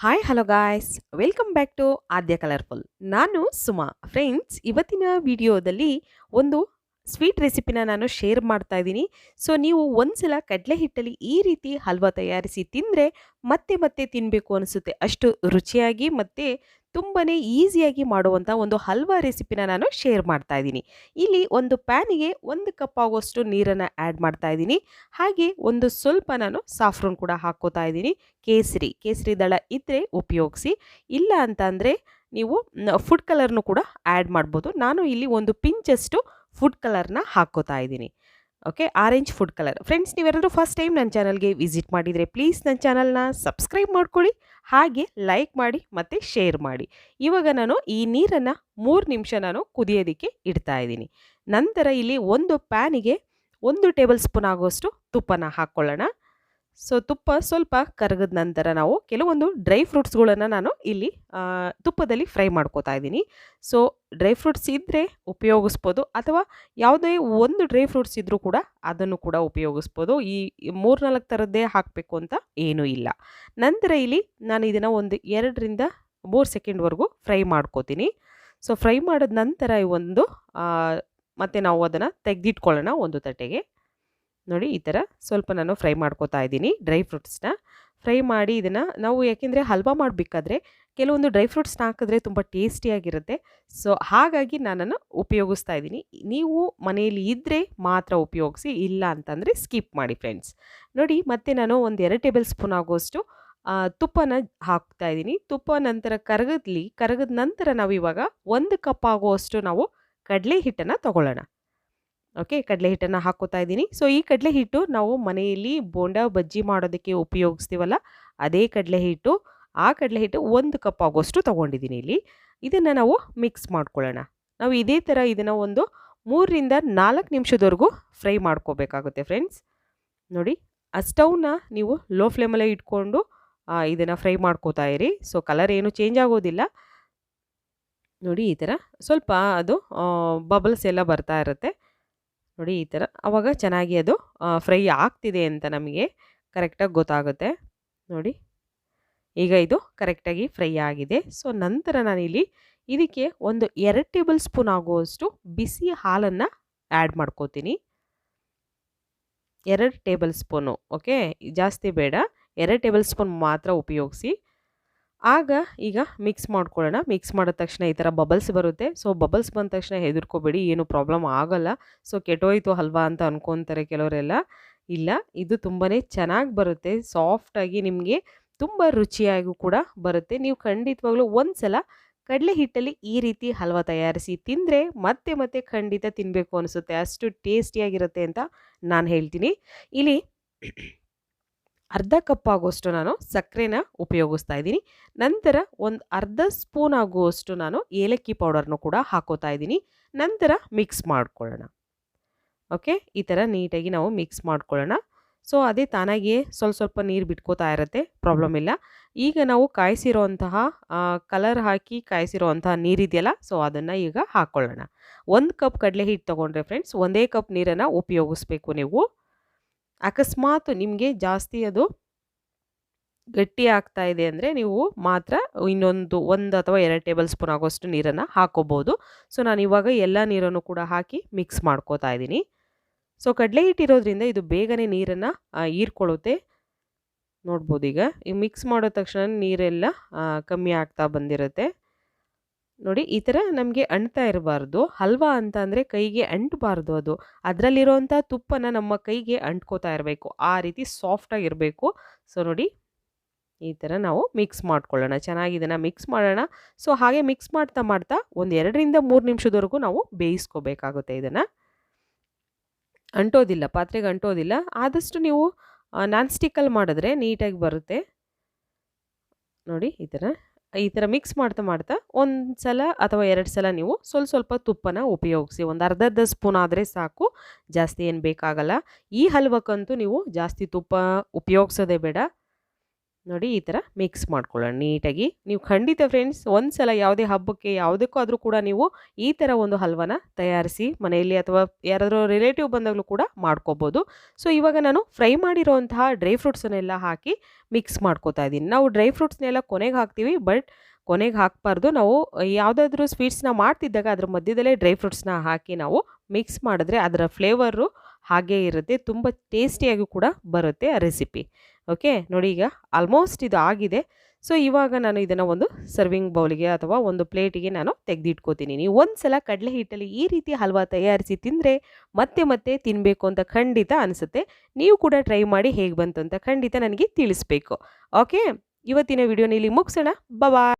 Hi hello guys welcome back to Aadya colourful. ನಾನು Suma. Friends, ಇವತ್ತಿನ ವಿಡಿಯೋದಲ್ಲಿ ಒಂದು ಸ್ವೀಟ್ ರೆಸಿಪಿನ ನಾನು ಶೇರ್ ಮಾಡ್ತಾ ಇದ್ದೀನಿ. ಸೊ ನೀವು ಒಂದ್ಸಲ ಕಡಲೆ ಹಿಟ್ಟಲ್ಲಿ ಈ ರೀತಿ ಹಲ್ವಾ ತಯಾರಿಸಿ ತಿಂದರೆ ಮತ್ತೆ ಮತ್ತೆ ತಿನ್ನಬೇಕು ಅನಿಸುತ್ತೆ. ಅಷ್ಟು ರುಚಿಯಾಗಿ ಮತ್ತು ತುಂಬನೇ ಈಸಿಯಾಗಿ ಮಾಡುವಂಥ ಒಂದು ಹಲ್ವಾ ರೆಸಿಪಿನ ನಾನು ಶೇರ್ ಮಾಡ್ತಾ ಇದ್ದೀನಿ. ಇಲ್ಲಿ ಒಂದು ಪ್ಯಾನಿಗೆ 1 ಕಪ್ ಆಗುವಷ್ಟು ನೀರನ್ನು ಆ್ಯಡ್ ಮಾಡ್ತಾ ಇದ್ದೀನಿ. ಹಾಗೆ ಒಂದು ಸ್ವಲ್ಪ ನಾನು ಸಾಫ್ರೋನ್ ಕೂಡ ಹಾಕ್ಕೋತಾ ಇದ್ದೀನಿ. ಕೇಸರಿ ದಳ ಇದ್ದರೆ ಉಪಯೋಗಿಸಿ, ಇಲ್ಲ ಅಂತ ಅಂದರೆ ನೀವು ಫುಡ್ ಕಲರ್ನು ಕೂಡ ಆ್ಯಡ್ ಮಾಡ್ಬೋದು. ನಾನು ಇಲ್ಲಿ ಒಂದು ಪಿಂಚಷ್ಟು ಫುಡ್ ಕಲರ್ನ ಹಾಕ್ಕೋತಾ ಇದ್ದೀನಿ. Okay, orange food colour. Friends, ನೀವೆಲ್ಲರೂ ಫಸ್ಟ್ ಟೈಮ್ ನನ್ನ ಚಾನಲ್ಗೆ ವಿಸಿಟ್ ಮಾಡಿದರೆ ಪ್ಲೀಸ್ ನನ್ನ ಚಾನಲ್ನ ಸಬ್ಸ್ಕ್ರೈಬ್ ಮಾಡ್ಕೊಳ್ಳಿ, ಹಾಗೆ ಲೈಕ್ ಮಾಡಿ ಮತ್ತು ಶೇರ್ ಮಾಡಿ. ಇವಾಗ ನಾನು ಈ ನೀರನ್ನು 3 ನಿಮಿಷ ನಾನು ಕುದಿಯೋದಕ್ಕೆ ಇಡ್ತಾ ಇದ್ದೀನಿ. ನಂತರ ಇಲ್ಲಿ ಒಂದು ಪ್ಯಾನಿಗೆ 1 ಟೇಬಲ್ ಸ್ಪೂನ್ ಆಗುವಷ್ಟು ತುಪ್ಪನ ಹಾಕ್ಕೊಳ್ಳೋಣ. ಸೊ ತುಪ್ಪ ಸ್ವಲ್ಪ ಕರಗಿದ ನಂತರ ನಾವು ಕೆಲವೊಂದು ಡ್ರೈ ಫ್ರೂಟ್ಸ್ಗಳನ್ನು ನಾನು ಇಲ್ಲಿ ತುಪ್ಪದಲ್ಲಿ ಫ್ರೈ ಮಾಡ್ಕೋತಾ ಇದ್ದೀನಿ. ಸೊ ಡ್ರೈ ಫ್ರೂಟ್ಸ್ ಇದ್ದರೆ ಉಪಯೋಗಿಸ್ಬೋದು, ಅಥವಾ ಯಾವುದೇ ಒಂದು ಡ್ರೈ ಫ್ರೂಟ್ಸ್ ಇದ್ದರೂ ಕೂಡ ಅದನ್ನು ಕೂಡ ಉಪಯೋಗಿಸ್ಬೋದು. ಈ 3-4 ಥರದ್ದೇ ಹಾಕಬೇಕು ಅಂತ ಏನೂ ಇಲ್ಲ. ನಂತರ ಇಲ್ಲಿ ನಾನು ಇದನ್ನು ಒಂದು 2ರಿಂದ 3 ಸೆಕೆಂಡ್ವರೆಗೂ ಫ್ರೈ ಮಾಡ್ಕೋತೀನಿ. ಸೊ ಫ್ರೈ ಮಾಡಿದ ನಂತರ ಮತ್ತೆ ನಾವು ಅದನ್ನು ತೆಗೆದಿಟ್ಕೊಳ್ಳೋಣ ಒಂದು ತಟ್ಟೆಗೆ. ನೋಡಿ, ಈ ಥರ ಸ್ವಲ್ಪ ನಾನು ಫ್ರೈ ಮಾಡ್ಕೋತಾ ಇದ್ದೀನಿ. ಡ್ರೈ ಫ್ರೂಟ್ಸ್ನ ಫ್ರೈ ಮಾಡಿ ಇದನ್ನು ನಾವು, ಯಾಕೆಂದರೆ ಹಲ್ವಾ ಮಾಡಬೇಕಾದ್ರೆ ಕೆಲವೊಂದು ಡ್ರೈ ಫ್ರೂಟ್ಸ್ನ ಹಾಕಿದ್ರೆ ತುಂಬ ಟೇಸ್ಟಿಯಾಗಿರುತ್ತೆ. ಸೊ ಹಾಗಾಗಿ ನಾನನ್ನು ಉಪಯೋಗಿಸ್ತಾ ಇದ್ದೀನಿ. ನೀವು ಮನೆಯಲ್ಲಿ ಇದ್ದರೆ ಮಾತ್ರ ಉಪಯೋಗಿಸಿ, ಇಲ್ಲ ಅಂತಂದರೆ ಸ್ಕಿಪ್ ಮಾಡಿ ಫ್ರೆಂಡ್ಸ್. ನೋಡಿ, ಮತ್ತೆ ನಾನು ಒಂದು 2 ಟೇಬಲ್ ಸ್ಪೂನ್ ಆಗುವಷ್ಟು ತುಪ್ಪನ ಹಾಕ್ತಾ ಇದ್ದೀನಿ. ತುಪ್ಪ ನಂತರ ಕರಗಿದ ನಂತರ ನಾವು ಇವಾಗ 1 ಕಪ್ ಆಗುವಷ್ಟು ನಾವು ಕಡಲೆ ಹಿಟ್ಟನ್ನು ತಗೊಳ್ಳೋಣ. ಓಕೆ, ಕಡಲೆ ಹಿಟ್ಟನ್ನು ಹಾಕ್ಕೋತಾ ಇದ್ದೀನಿ. ಸೊ ಈ ಕಡಲೆ ಹಿಟ್ಟು ನಾವು ಮನೆಯಲ್ಲಿ ಬೋಂಡಾ ಬಜ್ಜಿ ಮಾಡೋದಕ್ಕೆ ಉಪಯೋಗಿಸ್ತೀವಲ್ಲ, ಅದೇ ಕಡಲೆ ಹಿಟ್ಟು. ಆ ಕಡಲೆ ಹಿಟ್ಟು 1 ಕಪ್ ಆಗೋಷ್ಟು ತೊಗೊಂಡಿದ್ದೀನಿ ಇಲ್ಲಿ. ಇದನ್ನು ನಾವು ಮಿಕ್ಸ್ ಮಾಡ್ಕೊಳ್ಳೋಣ. ನಾವು ಇದೇ ಥರ ಇದನ್ನು ಒಂದು 3ರಿಂದ 4 ನಿಮಿಷದವರೆಗೂ ಫ್ರೈ ಮಾಡ್ಕೋಬೇಕಾಗುತ್ತೆ ಫ್ರೆಂಡ್ಸ್. ನೋಡಿ, ಆ ಸ್ಟವ್ನ ನೀವು ಲೋ ಫ್ಲೇಮಲ್ಲೇ ಇಟ್ಕೊಂಡು ಇದನ್ನು ಫ್ರೈ ಮಾಡ್ಕೋತಾ ಇರಿ. ಸೊ ಕಲರ್ ಏನು ಚೇಂಜ್ ಆಗೋದಿಲ್ಲ. ನೋಡಿ, ಈ ಥರ ಸ್ವಲ್ಪ ಅದು ಬಬಲ್ಸ್ ಎಲ್ಲ ಬರ್ತಾ ಇರುತ್ತೆ. ನೋಡಿ, ಈ ಥರ ಆವಾಗ ಚೆನ್ನಾಗಿ ಅದು ಫ್ರೈ ಆಗ್ತಿದೆ ಅಂತ ನಮಗೆ ಕರೆಕ್ಟಾಗಿ ಗೊತ್ತಾಗುತ್ತೆ. ನೋಡಿ, ಈಗ ಇದು ಕರೆಕ್ಟಾಗಿ ಫ್ರೈ ಆಗಿದೆ. ಸೊ ನಂತರ ನಾನಿಲ್ಲಿ ಇದಕ್ಕೆ ಒಂದು 2 ಟೇಬಲ್ ಸ್ಪೂನ್ ಆಗುವಷ್ಟು ಬಿಸಿ ಹಾಲನ್ನು ಆ್ಯಡ್ ಮಾಡ್ಕೋತೀನಿ. 2 ಟೇಬಲ್ ಸ್ಪೂನು. ಓಕೆ, ಜಾಸ್ತಿ ಬೇಡ, 2 ಟೇಬಲ್ ಸ್ಪೂನ್ ಮಾತ್ರ ಉಪಯೋಗಿಸಿ. ಈಗ ಮಿಕ್ಸ್ ಮಾಡ್ಕೊಳ್ಳೋಣ. ಮಿಕ್ಸ್ ಮಾಡಿದ ತಕ್ಷಣ ಈ ಥರ ಬಬಲ್ಸ್ ಬರುತ್ತೆ. ಸೊ ಬಬಲ್ಸ್ ಬಂದ ತಕ್ಷಣ ಹೆದರ್ಕೋಬೇಡಿ, ಏನು ಪ್ರಾಬ್ಲಮ್ ಆಗೋಲ್ಲ. ಸೊ ಕೆಟ್ಟೋಯ್ತು ಹಲ್ವಾ ಅಂತ ಅನ್ಕೊತಾರೆ ಕೆಲವರೆಲ್ಲ. ಇಲ್ಲ, ಇದು ತುಂಬಾ ಚೆನ್ನಾಗಿ ಬರುತ್ತೆ. ಸಾಫ್ಟಾಗಿ ನಿಮಗೆ ತುಂಬ ರುಚಿಯಾಗೂ ಕೂಡ ಬರುತ್ತೆ. ನೀವು ಖಂಡಿತವಾಗ್ಲೂ ಒಂದ್ಸಲ ಕಡಲೆ ಹಿಟ್ಟಲ್ಲಿ ಈ ರೀತಿ ಹಲ್ವಾ ತಯಾರಿಸಿ ತಿಂದರೆ ಮತ್ತೆ ಮತ್ತೆ ಖಂಡಿತ ತಿನ್ನಬೇಕು ಅನಿಸುತ್ತೆ. ಅಷ್ಟು ಟೇಸ್ಟಿಯಾಗಿರುತ್ತೆ ಅಂತ ನಾನು ಹೇಳ್ತೀನಿ. ಇಲ್ಲಿ ಅರ್ಧ ಕಪ್ ಆಗುವಷ್ಟು ನಾನು ಸಕ್ಕರೆನ ಉಪಯೋಗಿಸ್ತಾ ಇದ್ದೀನಿ. ನಂತರ ಒಂದು ಅರ್ಧ ಸ್ಪೂನ್ ಆಗುವಷ್ಟು ನಾನು ಏಲಕ್ಕಿ ಪೌಡರ್ನು ಕೂಡ ಹಾಕೋತಾ ಇದ್ದೀನಿ. ನಂತರ ಮಿಕ್ಸ್ ಮಾಡ್ಕೊಳ್ಳೋಣ. ಓಕೆ, ಈ ಥರ ನೀಟಾಗಿ ನಾವು ಮಿಕ್ಸ್ ಮಾಡ್ಕೊಳ್ಳೋಣ. ಸೊ ಅದೇ ತಾನಾಗಿಯೇ ಸ್ವಲ್ಪ ನೀರು ಬಿಟ್ಕೋತಾ ಇರುತ್ತೆ, ಪ್ರಾಬ್ಲಮ್ ಇಲ್ಲ. ಈಗ ನಾವು ಕಾಯಿಸಿರೋಂತಹ ಕಲರ್ ಹಾಕಿ ಕಾಯಿಸಿರೋವಂತಹ ನೀರಿದೆಯಲ್ಲ, ಸೊ ಅದನ್ನು ಈಗ ಹಾಕ್ಕೊಳ್ಳೋಣ. 1 ಕಪ್ ಕಡಲೆ ಹಿಟ್ಟು ತೊಗೊಂಡ್ರೆ ಫ್ರೆಂಡ್ಸ್ 1 ಕಪ್ ನೀರನ್ನು ಉಪಯೋಗಿಸ್ಬೇಕು ನೀವು. ಅಕಸ್ಮಾತ್ ನಿಮಗೆ ಜಾಸ್ತಿ ಅದು ಗಟ್ಟಿ ಆಗ್ತಾ ಇದೆ ಅಂದರೆ ನೀವು ಮಾತ್ರ ಇನ್ನೊಂದು 1 ಅಥವಾ 2 ಟೇಬಲ್ ಸ್ಪೂನ್ ಆಗೋಷ್ಟು ನೀರನ್ನು ಹಾಕೋಬೋದು. ಸೊ ನಾನು ಇವಾಗ ಎಲ್ಲ ನೀರನ್ನು ಕೂಡ ಹಾಕಿ ಮಿಕ್ಸ್ ಮಾಡ್ಕೋತಾ ಇದ್ದೀನಿ. ಸೊ ಕಡಲೆ ಹಿಟ್ಟಿರೋದ್ರಿಂದ ಇದು ಬೇಗನೆ ನೀರನ್ನು ಹೀರ್ಕೊಳ್ಳುತ್ತೆ. ನೋಡ್ಬೋದು, ಈಗ ಮಿಕ್ಸ್ ಮಾಡೋ ತಕ್ಷಣ ನೀರೆಲ್ಲ ಕಮ್ಮಿ ಆಗ್ತಾ ಬಂದಿರುತ್ತೆ. ನೋಡಿ, ಈ ಥರ ನಮಗೆ ಅಂಟ್ತಾ ಇರಬಾರ್ದು. ಹಲ್ವಾ ಅಂತ ಅಂದರೆ ಕೈಗೆ ಅಂಟಬಾರ್ದು. ಅದರಲ್ಲಿರೋವಂಥ ತುಪ್ಪನ ನಮ್ಮ ಕೈಗೆ ಅಂಟ್ಕೋತಾ ಇರಬೇಕು. ಆ ರೀತಿ ಸಾಫ್ಟಾಗಿರಬೇಕು. ಸೊ ನೋಡಿ, ಈ ಥರ ನಾವು ಮಿಕ್ಸ್ ಮಾಡ್ಕೊಳ್ಳೋಣ. ಚೆನ್ನಾಗಿ ಇದನ್ನು ಮಿಕ್ಸ್ ಮಾಡೋಣ. ಸೊ ಹಾಗೆ ಮಿಕ್ಸ್ ಮಾಡ್ತಾ ಮಾಡ್ತಾ ಒಂದು 2ರಿಂದ 3 ನಿಮಿಷದವರೆಗೂ ನಾವು ಬೇಯಿಸ್ಕೋಬೇಕಾಗುತ್ತೆ. ಇದನ್ನು ಅಂಟೋದಿಲ್ಲ, ಪಾತ್ರೆಗೆ ಅಂಟೋದಿಲ್ಲ. ಆದಷ್ಟು ನೀವು ನಾನ್ ಸ್ಟಿಕ್ಕಲ್ಲಿ ಮಾಡಿದ್ರೆ ನೀಟಾಗಿ ಬರುತ್ತೆ. ನೋಡಿ, ಈ ಥರ ಮಿಕ್ಸ್ ಮಾಡ್ತಾ ಮಾಡ್ತಾ 1 ಸಲ ಅಥವಾ 2 ಸಲ ನೀವು ಸ್ವಲ್ಪ ತುಪ್ಪನ ಉಪಯೋಗಿಸಿ. ಒಂದು ಅರ್ಧ ಸ್ಪೂನ್ ಆದರೆ ಸಾಕು, ಜಾಸ್ತಿ ಏನು ಬೇಕಾಗಲ್ಲ. ಈ ಹಲ್ವಕ್ಕಂತೂ ನೀವು ಜಾಸ್ತಿ ತುಪ್ಪ ಉಪಯೋಗಿಸೋದೇ ಬೇಡ. ನೋಡಿ ಈ ಥರ ಮಿಕ್ಸ್ ಮಾಡ್ಕೊಳ್ಳೋಣ ನೀಟಾಗಿ. ನೀವು ಖಂಡಿತ ಫ್ರೆಂಡ್ಸ್ ಒಂದ್ಸಲ ಯಾವುದೇ ಹಬ್ಬಕ್ಕೆ ಯಾವುದಕ್ಕಾದರೂ ಕೂಡ ನೀವು ಈ ಥರ ಒಂದು ಹಲ್ವಾನ ತಯಾರಿಸಿ ಮನೆಯಲ್ಲಿ ಅಥವಾ ಯಾರಾದರೂ ರಿಲೇಟಿವ್ ಬಂದಾಗಲೂ ಕೂಡ ಮಾಡ್ಕೋಬೋದು. ಸೊ ಇವಾಗ ನಾನು ಫ್ರೈ ಮಾಡಿರೋಂತಹ ಡ್ರೈ ಫ್ರೂಟ್ಸನ್ನೆಲ್ಲ ಹಾಕಿ ಮಿಕ್ಸ್ ಮಾಡ್ಕೋತಾ ಇದ್ದೀನಿ. ನಾವು ಡ್ರೈ ಫ್ರೂಟ್ಸ್ನೆಲ್ಲ ಕೊನೆಗೆ ಹಾಕ್ತೀವಿ, ಬಟ್ ಕೊನೆಗೆ ಹಾಕಬಾರ್ದು. ನಾವು ಯಾವುದಾದ್ರೂ ಸ್ವೀಟ್ಸ್ನ ಮಾಡ್ತಿದ್ದಾಗ ಅದ್ರ ಮಧ್ಯದಲ್ಲೇ ಡ್ರೈ ಫ್ರೂಟ್ಸ್ನ ಹಾಕಿ ನಾವು ಮಿಕ್ಸ್ ಮಾಡಿದ್ರೆ ಅದರ ಫ್ಲೇವರು ಹಾಗೇ ಇರುತ್ತೆ, ತುಂಬ ಟೇಸ್ಟಿಯಾಗಿ ಕೂಡ ಬರುತ್ತೆ ಆ ರೆಸಿಪಿ. ಓಕೆ, ನೋಡಿ ಈಗ ಆಲ್ಮೋಸ್ಟ್ ಇದು ಆಗಿದೆ. ಸೊ ಇವಾಗ ನಾನು ಇದನ್ನು ಒಂದು ಸರ್ವಿಂಗ್ ಬೌಲಿಗೆ ಅಥವಾ ಒಂದು ಪ್ಲೇಟಿಗೆ ನಾನು ತೆಗೆದಿಟ್ಕೋತೀನಿ. ನೀವು ಒಂದ್ಸಲ ಕಡಲೆ ಹಿಟ್ಟಲ್ಲಿ ಈ ರೀತಿ ಹಲ್ವಾ ತಯಾರಿಸಿ ತಿಂದರೆ ಮತ್ತೆ ಮತ್ತೆ ತಿನ್ನಬೇಕು ಅಂತ ಖಂಡಿತ ಅನಿಸುತ್ತೆ. ನೀವು ಕೂಡ ಟ್ರೈ ಮಾಡಿ ಹೇಗೆ ಬಂತು ಅಂತ ಖಂಡಿತ ನನಗೆ ತಿಳಿಸ್ಬೇಕು. ಓಕೆ, ಇವತ್ತಿನ ವಿಡಿಯೋನ ಇಲ್ಲಿ ಮುಗಿಸೋಣ. ಬಾಯ್.